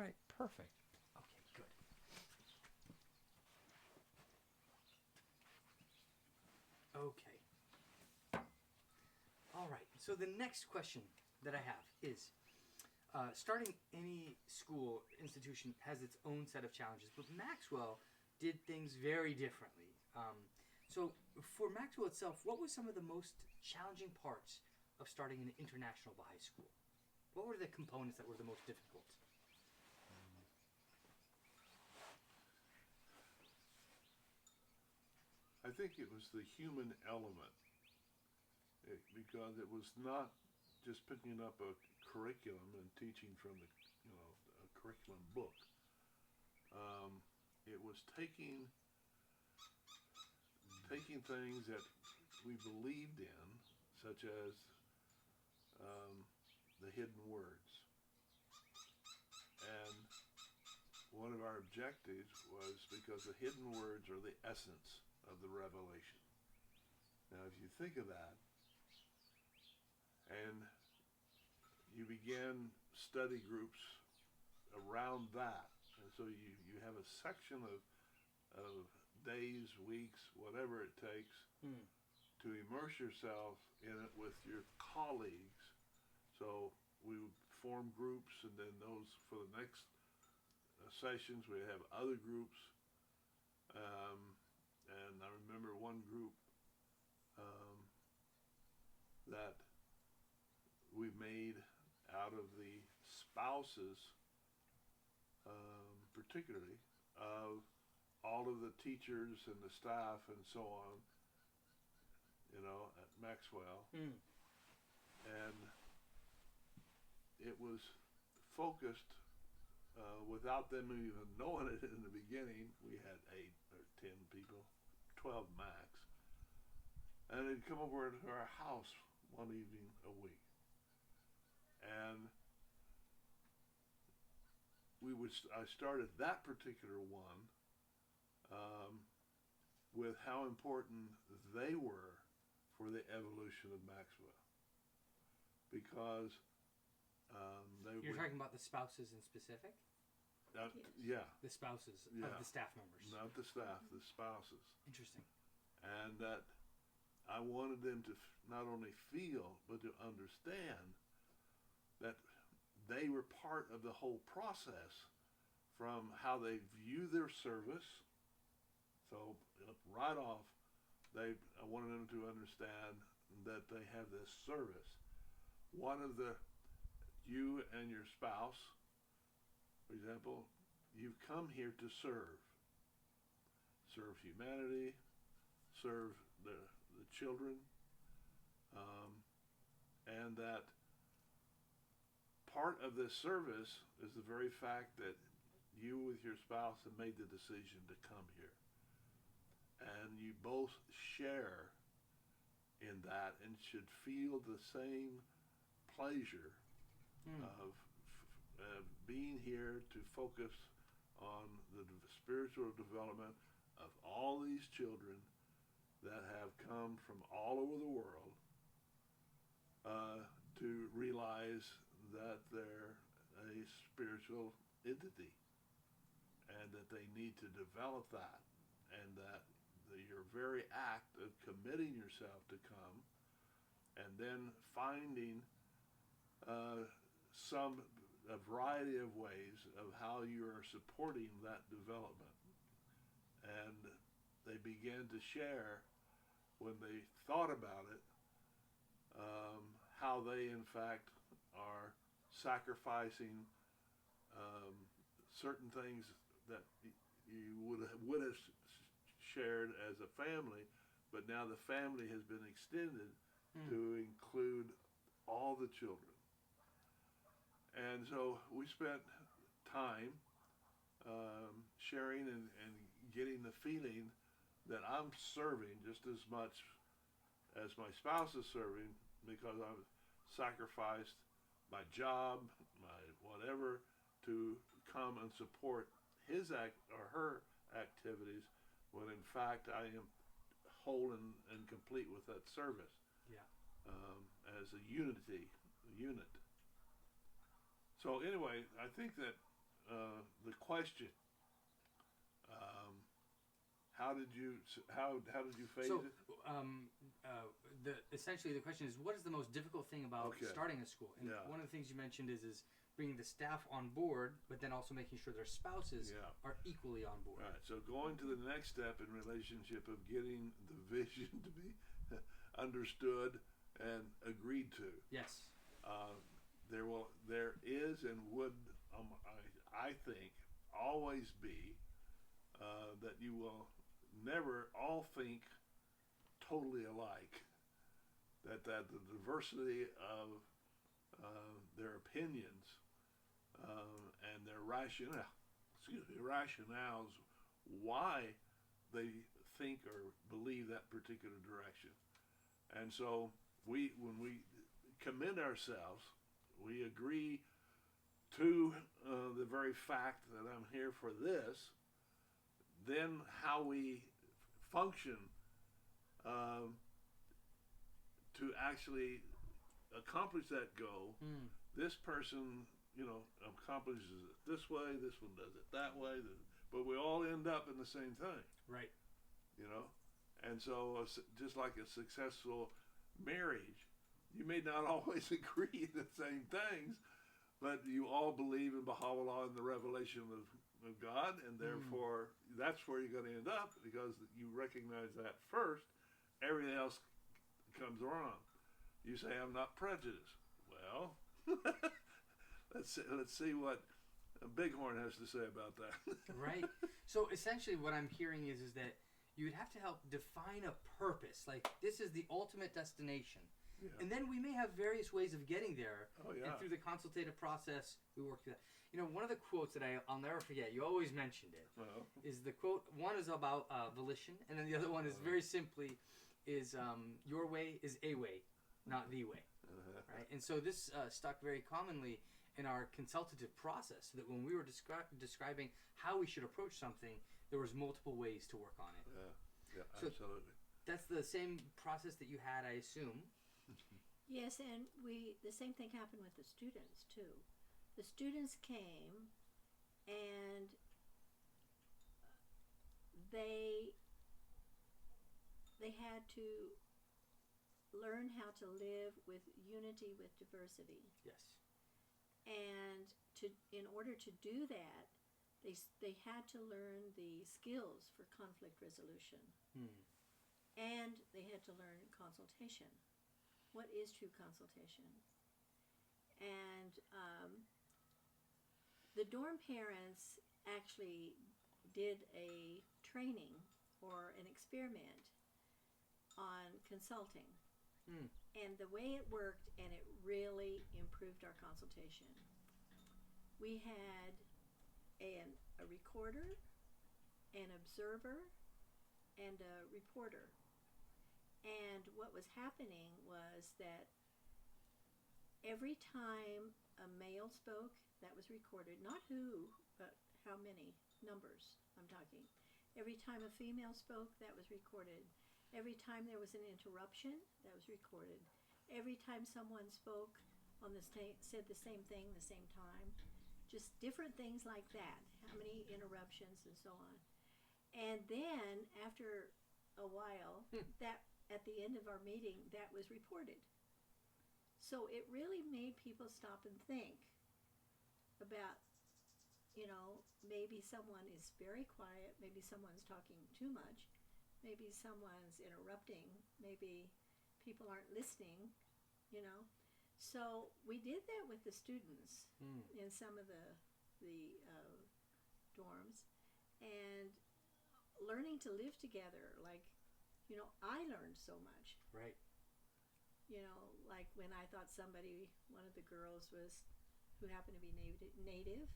right, perfect. Okay, good. Okay. All right. So the next question that I have is, starting any school institution has its own set of challenges, but Maxwell did things very differently. So for Maxwell itself, what were some of the most challenging parts of starting an international Baha'i school? What were the components that were the most difficult? I think it was the human element, because it was not just picking up a curriculum and teaching from a curriculum book. It was taking things that we believed in, such as the hidden words. And one of our objectives was because the hidden words are the essence of the revelation. Now, if you think of that, and you begin study groups around that, and so you have a section of days, weeks, whatever it takes to immerse yourself in it with your colleagues. So we would form groups, and then those for the next sessions we have other groups. And I remember one group that we made out of the spouses, particularly of all of the teachers and the staff and so on, at Maxwell. And it was focused, without them even knowing it in the beginning. We had 8 or 10 people, 12 max. And they'd come over to our house one evening a week. And I started that particular one with how important they were for the evolution of Maxwell. Because You're talking about the spouses in specific? Yeah. The spouses of the staff members. Not the staff, the spouses. Interesting. And that I wanted them to not only feel, but to understand that they were part of the whole process, from how they view their service. So right off, I wanted them to understand that they have this service. You and your spouse, for example, you've come here to serve humanity, serve the children, and that part of this service is the very fact that you with your spouse have made the decision to come here. And you both share in that and should feel the same pleasure of being here to focus on the spiritual development of all these children that have come from all over the world, to realize that they're a spiritual entity and that they need to develop that, and that your very act of committing yourself to come and then finding a variety of ways of how you are supporting that development. And they began to share, when they thought about it, how they in fact are sacrificing certain things that you would have shared as a family, but now the family has been extended to include all the children. And so we spent time sharing and getting the feeling that I'm serving just as much as my spouse is serving, because I've sacrificed my job, my whatever, to come and support his or her activities, when in fact I am whole and complete with that service. As a unit. So anyway, I think that the question. Um, how did you phase So, it? essentially the question is, what is the most difficult thing about Okay. starting a school? And Yeah. one of the things you mentioned is bringing the staff on board, but then also making sure their spouses Yeah. are equally on board. Right. So going to the next step in relationship of getting the vision to be understood and agreed to. Yes. Uh, there is and would I think always be that you will never all think totally alike. That the diversity of their opinions and their rationales why they think or believe that particular direction. And so when we commit ourselves, we agree to the very fact that I'm here for this. Then how we function to actually accomplish that goal. This person, accomplishes it this way. This one does it that way. But we all end up in the same thing. Right. And so just like a successful marriage, you may not always agree the same things, but you all believe in Baha'u'llah and the revelation of God, and therefore that's where you're going to end up because you recognize that first. Everything else comes around. You say, I'm not prejudiced. Well, let's see what Bighorn has to say about that. Right. So essentially what I'm hearing is that you would have to help define a purpose. Like, this is the ultimate destination. Yeah. And then we may have various ways of getting there. Oh, yeah. And through the consultative process, we work through that. One of the quotes that I'll never forget, you always mentioned it, is the quote, one is about volition, and then the other one is very simply, is your way is a way, not the way. Right? And so this stuck very commonly in our consultative process, so that when we were describing how we should approach something, there was multiple ways to work on it. Yeah, So absolutely. that's the same process that you had, I assume. Yes, and the same thing happened with the students too. The students came and they had to learn how to live with unity with diversity. Yes. And in order to do that, they had to learn the skills for conflict resolution. And they had to learn consultation. What is true consultation? And the dorm parents actually did a training or an experiment on consulting. And the way it worked, and it really improved our consultation. We had a recorder, an observer, and a reporter. And what was happening was that every time a male spoke, that was recorded. Not who, but how many numbers I'm talking. Every time a female spoke, that was recorded. Every time there was an interruption, that was recorded. Every time someone spoke said the same thing the same time. Just different things like that. How many interruptions and so on. And then after a while, that at the end of our meeting, that was reported. So it really made people stop and think about, maybe someone is very quiet, maybe someone's talking too much, maybe someone's interrupting, maybe people aren't listening, So we did that with the students in some of the dorms, and learning to live together. Like, I learned so much. Right. Like when I thought one of the girls who happened to be native,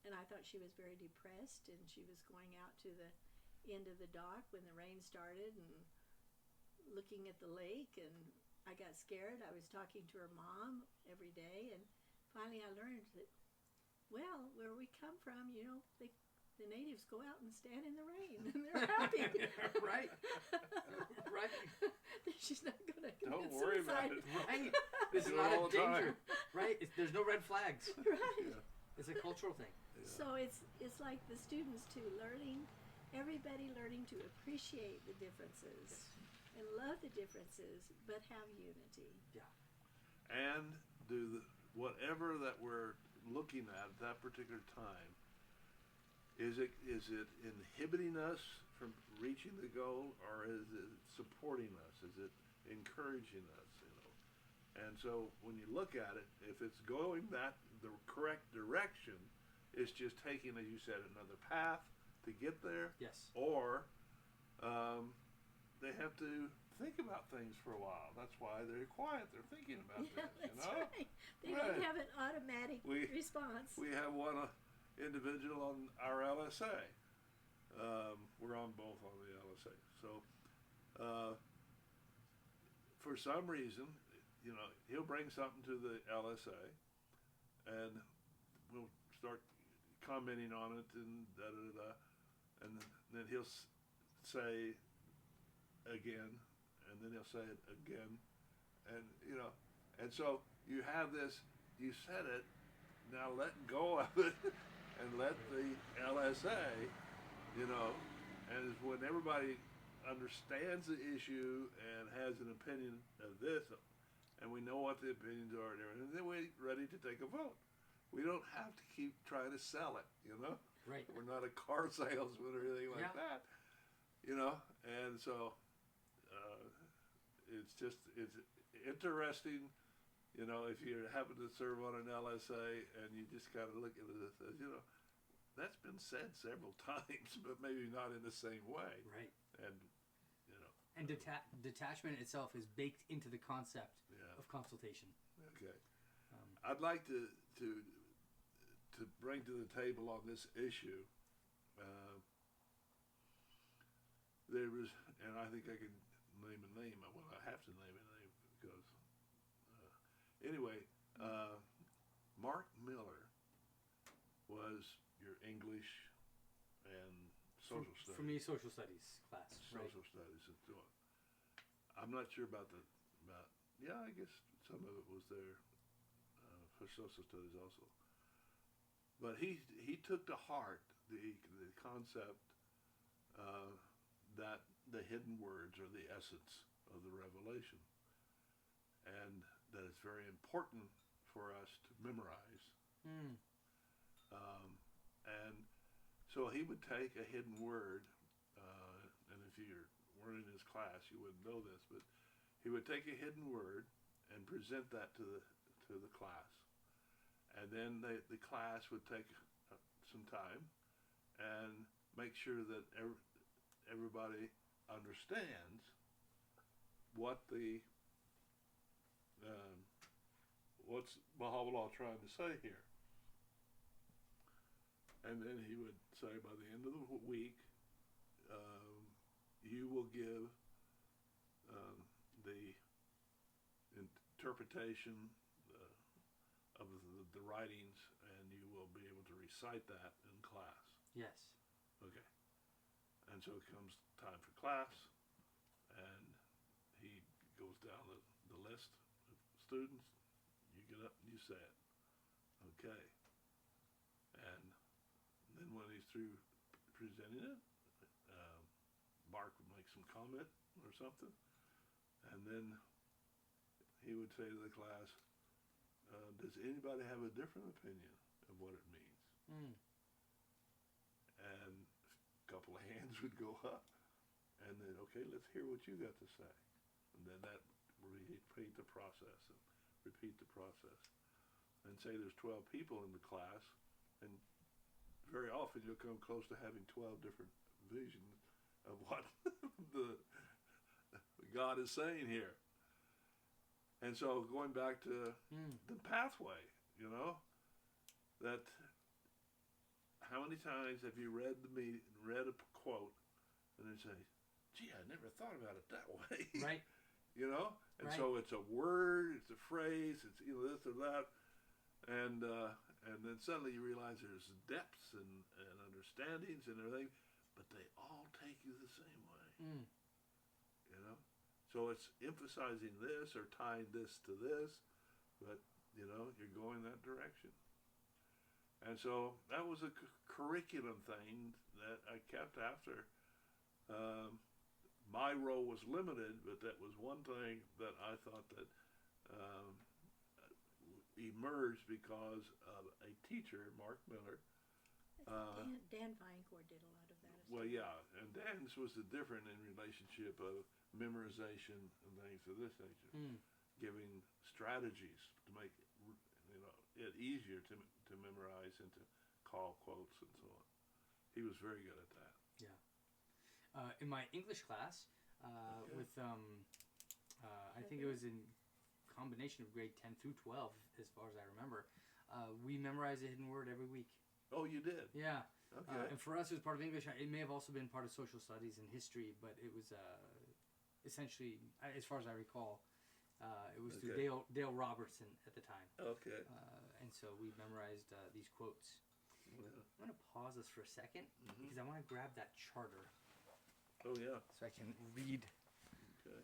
and I thought she was very depressed, and she was going out to the end of the dock when the rain started and looking at the lake, and I got scared. I was talking to her mom every day, and finally I learned that, well, where we come from, the natives go out and stand in the rain, and they're happy. Right. Right. She's not going to commit Don't worry about suicide. it. Right. It's Do it not all a the time. danger. Right. There's no red flags. Right. It's a cultural thing. So it's like the students too, everybody learning to appreciate the differences and love the differences, but have unity. And do whatever that we're looking at that particular time. Is it inhibiting us from reaching the goal, or is it supporting us? Is it encouraging us? And so when you look at it, if it's going the correct direction, it's just taking, as you said, another path to get there. Yes. Or they have to think about things for a while. That's why they're quiet. They're thinking about things. That's right. They don't have an automatic response. We have one individual on our LSA. We're on both on the LSA. So for some reason, he'll bring something to the LSA, and we'll start commenting on it and da-da-da-da. And then he'll say again, and then he'll say it again, and and so you have this. You said it. Now let go of it, and let the LSA, and when everybody understands the issue and has an opinion of this, and we know what the opinions are and everything, then we're ready to take a vote. We don't have to keep trying to sell it, Right. We're not a car salesman or anything like that, and so it's interesting, if you happen to serve on an LSA and you just kind of look at it as, that's been said several times, but maybe not in the same way. Right. And, And detachment itself is baked into the concept Yeah. of consultation. Okay. I'd like to bring to the table on this issue. There was, and I think I can name a name. Well, I have to name a name because anyway, Mark Miller was your English and social studies. For me, social studies class. Social studies and so on. I'm not sure about I guess some of it was there for social studies also. But he took to heart the concept that the hidden words are the essence of the revelation, and that it's very important for us to memorize. And so he would take a hidden word, and if you weren't in his class, you wouldn't know this, but he would take a hidden word and present that to the class, and then the class would take some time and make sure that everybody understands what what's Baha'u'llah trying to say here. And then he would say, by the end of the week, you will give the interpretation of the writings, and you will be able to recite that in class. Yes. Okay. And so it comes time for class, and he goes down the list of students. You get up and you say it. Okay. And then when he's through presenting it, Mark would make some comment or something, and then he would say to the class, does anybody have a different opinion of what it means? And a couple of hands would go up, and then, okay, let's hear what you got to say. And then that repeat the process, and say there's 12 people in the class, and very often you'll come close to having 12 different visions of what God is saying here. And so going back to the pathway, that how many times have you read a quote and then say, gee, I never thought about it that way. Right. And right. so it's a word, it's a phrase, it's this or that. and then suddenly you realize there's depths and understandings and everything, but they all take you the same way. You know, so it's emphasizing this or tying this to this, but you know you're going that direction. And so that was a curriculum thing that I kept after. My role was limited, but that was one thing that I thought that um, emerged because of a teacher, Mark Miller. Dan Vinecourt did a lot of that. Well, yeah, and Dan's was different in relationship of memorization and things of this nature, giving strategies to make it easier to memorize and to call quotes and so on. He was very good at that. Yeah. In my English class, with I think it was in combination of grade 10 through 12, as far as I remember, we memorized a hidden word every week. Oh, you did? Yeah. Okay. And for us, it was part of English. It may have also been part of social studies and history, but it was essentially, as far as I recall, it was through Dale Robertson at the time. Okay. And so we memorized these quotes. Yeah. I'm going to pause this for a second because I want to grab that charter Oh, yeah. so I can read. Okay.